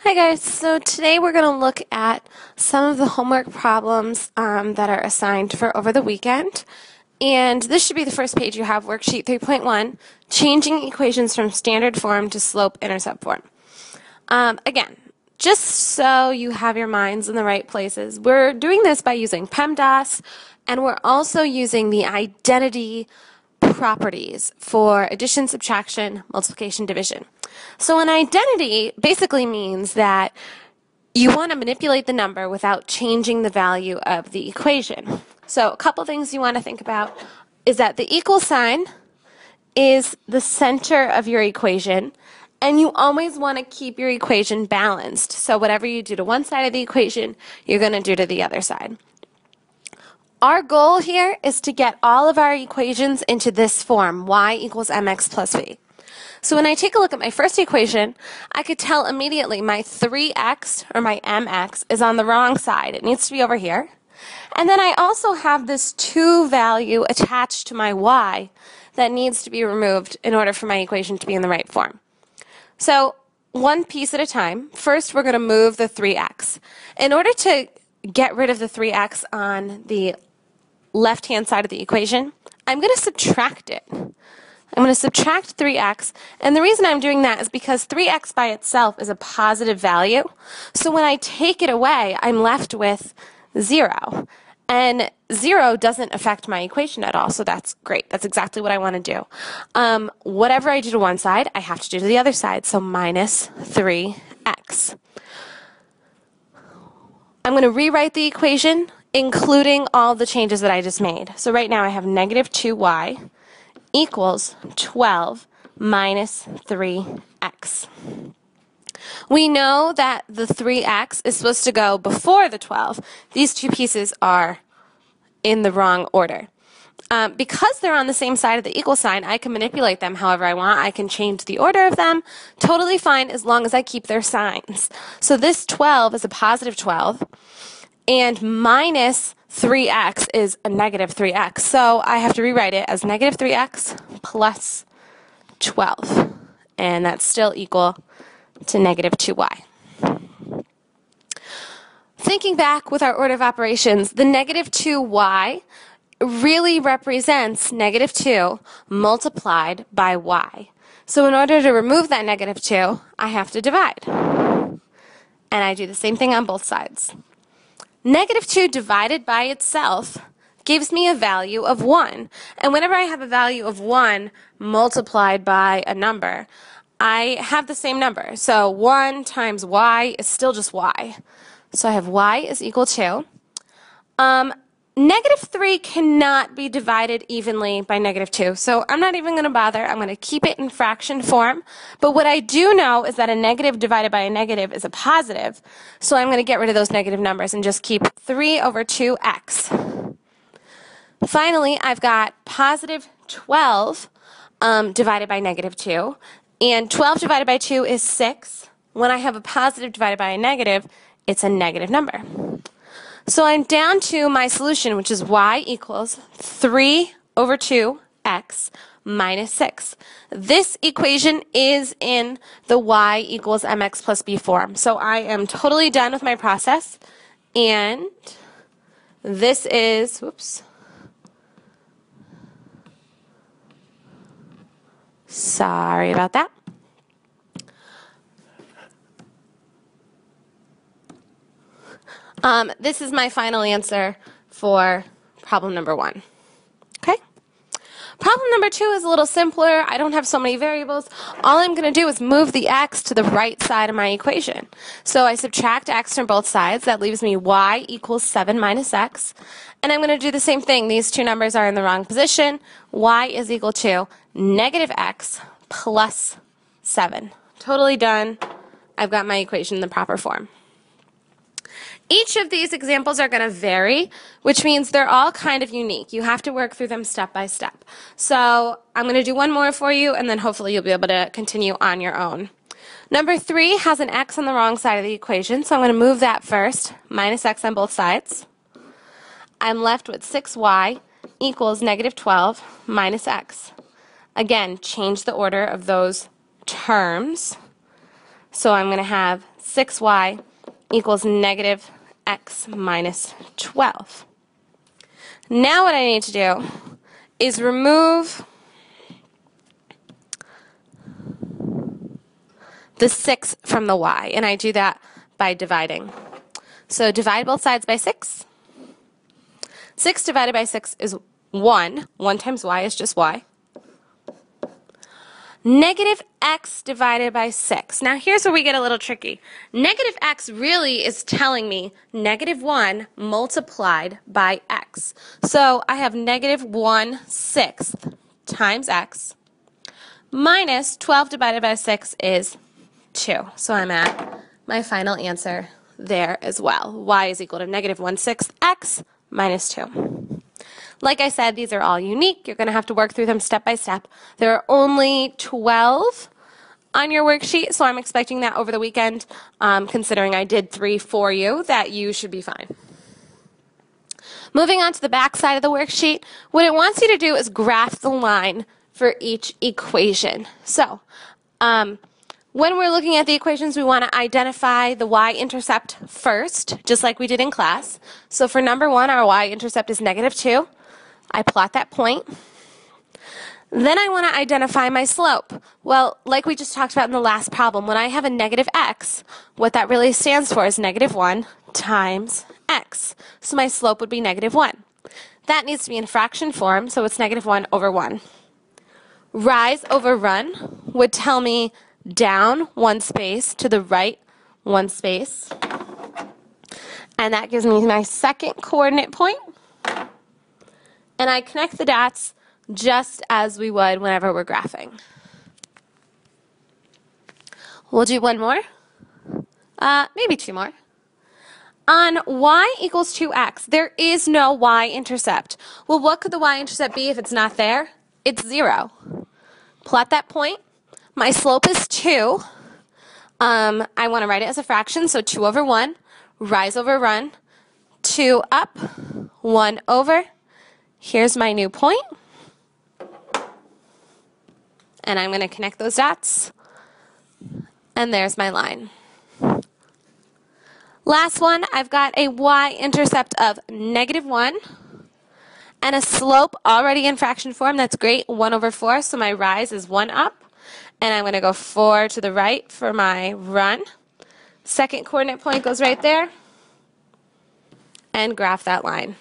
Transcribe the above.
Hi guys, so today we're going to look at some of the homework problems that are assigned for over the weekend. And this should be the first page you have, worksheet 3.1, changing equations from standard form to slope-intercept form. Again, just so you have your minds in the right places, we're doing this by using PEMDAS, and we're also using the identity properties for addition, subtraction, multiplication, division. So an identity basically means that you want to manipulate the number without changing the value of the equation. So a couple things you want to think about is that the equal sign is the center of your equation, and you always want to keep your equation balanced. So whatever you do to one side of the equation, you're going to do to the other side. Our goal here is to get all of our equations into this form, y equals mx plus v. So when I take a look at my first equation, I could tell immediately my 3x, or my mx, is on the wrong side. It needs to be over here. And then I also have this 2 value attached to my y that needs to be removed in order for my equation to be in the right form. So one piece at a time. First, we're going to move the 3x. In order to get rid of the 3x on the left-hand side of the equation, I'm going to subtract it. I'm going to subtract 3x, and the reason I'm doing that is because 3x by itself is a positive value. So when I take it away, I'm left with 0. And 0 doesn't affect my equation at all, so that's great. That's exactly what I want to do. Whatever I do to one side, I have to do to the other side, so minus 3x. I'm going to rewrite the equation, including all the changes that I just made. So right now I have negative 2y equals 12 minus 3x. We know that the 3x is supposed to go before the 12. These two pieces are in the wrong order. Because they're on the same side of the equal sign, I can manipulate them however I want. I can change the order of them. Totally fine as long as I keep their signs. So this 12 is a positive 12, and minus 3x is a negative 3x. So I have to rewrite it as negative 3x plus 12. And that's still equal to negative 2y. Thinking back with our order of operations, the negative 2y really represents negative 2 multiplied by y. So in order to remove that negative 2, I have to divide. And I do the same thing on both sides. Negative 2 divided by itself gives me a value of 1. And whenever I have a value of 1 multiplied by a number, I have the same number. So 1 times y is still just y. So I have y is equal to negative 3 cannot be divided evenly by negative 2, so I'm not even going to bother. I'm going to keep it in fraction form. But what I do know is that a negative divided by a negative is a positive, so I'm going to get rid of those negative numbers and just keep 3 over 2x. Finally, I've got positive 12 divided by negative 2, and 12 divided by 2 is 6. When I have a positive divided by a negative, it's a negative number. So I'm down to my solution, which is y equals 3 over 2x minus 6. This equation is in the y equals mx plus b form. So I am totally done with my process. And this is, whoops, sorry about that. This is my final answer for problem number 1. Okay? Problem number 2 is a little simpler. I don't have so many variables. All I'm going to do is move the x to the right side of my equation. So I subtract x from both sides. That leaves me y equals 7 minus x. And I'm going to do the same thing. These two numbers are in the wrong position. Y is equal to negative x plus 7. Totally done. I've got my equation in the proper form. Each of these examples are going to vary, which means they're all kind of unique. You have to work through them step by step. So I'm going to do one more for you, and then hopefully you'll be able to continue on your own. Number 3 has an x on the wrong side of the equation, so I'm going to move that first, minus x on both sides. I'm left with 6y equals negative 12 minus x. Again, change the order of those terms. So I'm going to have 6y equals negative x minus 12. Now what I need to do is remove the 6 from the y, and I do that by dividing. So divide both sides by 6. 6 divided by 6 is 1. 1 times y is just y. Negative x divided by 6. Now here's where we get a little tricky. Negative x really is telling me negative 1 multiplied by x. So I have negative 1/6 times x minus 12 divided by 6 is 2. So I'm at my final answer there as well. Y is equal to negative 1/6 x minus 2. Like I said, these are all unique. You're going to have to work through them step by step. There are only 12 on your worksheet, so I'm expecting that over the weekend, considering I did 3 for you, that you should be fine. Moving on to the back side of the worksheet, what it wants you to do is graph the line for each equation. So, when we're looking at the equations, we want to identify the y-intercept first, just like we did in class. So for number 1, our y-intercept is negative 2. I plot that point. Then I want to identify my slope. Well, like we just talked about in the last problem, when I have a negative x, what that really stands for is negative 1 times x. So my slope would be negative 1. That needs to be in fraction form, so it's negative 1 over 1. Rise over run would tell me down 1 space to the right 1 space. And that gives me my second coordinate point. And I connect the dots just as we would whenever we're graphing. We'll do one more, maybe 2 more. On y equals 2x, there is no y-intercept. Well, what could the y-intercept be if it's not there? It's 0. Plot that point. My slope is 2. I want to write it as a fraction, so 2 over 1. Rise over run. 2 up, 1 over. Here's my new point. And I'm going to connect those dots. And there's my line. Last one, I've got a y-intercept of negative 1 and a slope already in fraction form. That's great, 1 over 4. So my rise is 1 up. And I'm going to go 4 to the right for my run. Second coordinate point goes right there. And graph that line.